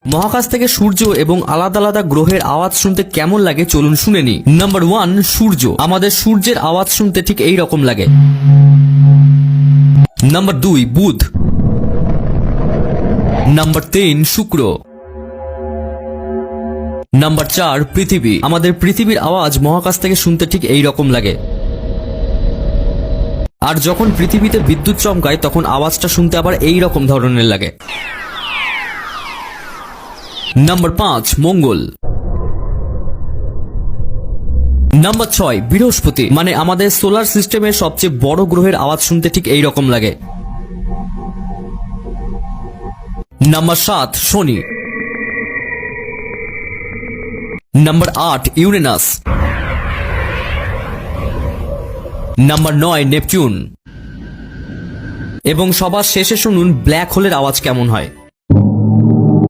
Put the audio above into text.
মহাকাশ থেকে সূর্য এবং আলাদা আলাদা গ্রহের আওয়াজ শুনতে কেমন লাগে চলুন শুনে নি। নাম্বার 1, সূর্য। আমাদের সূর্যের আওয়াজ শুনতে ঠিক এই রকম লাগে। নাম্বার 2, বুধ। নাম্বার 3, শুক্র। নাম্বার 4, পৃথিবী। আমাদের পৃথিবীর আওয়াজ মহাকাশ থেকে শুনতে ঠিক এই রকম লাগে। আর যখন পৃথিবীতে বিদ্যুৎ চমকায় তখন আওয়াজটা শুনতে আবার এই রকম ধরনের লাগে। নাম্বার 5, মঙ্গল। নাম্বার 6, বৃহস্পতি। মানে আমাদের সোলার সিস্টেমের সবচেয়ে বড় গ্রহের আওয়াজ শুনতে ঠিক এই রকম লাগে। নাম্বার 7, শনি। Number 8, Uranus. Number 9, Neptune. এবং সবার শেষে শুনুন ব্ল্যাক হোলের আওয়াজ কেমন হয়।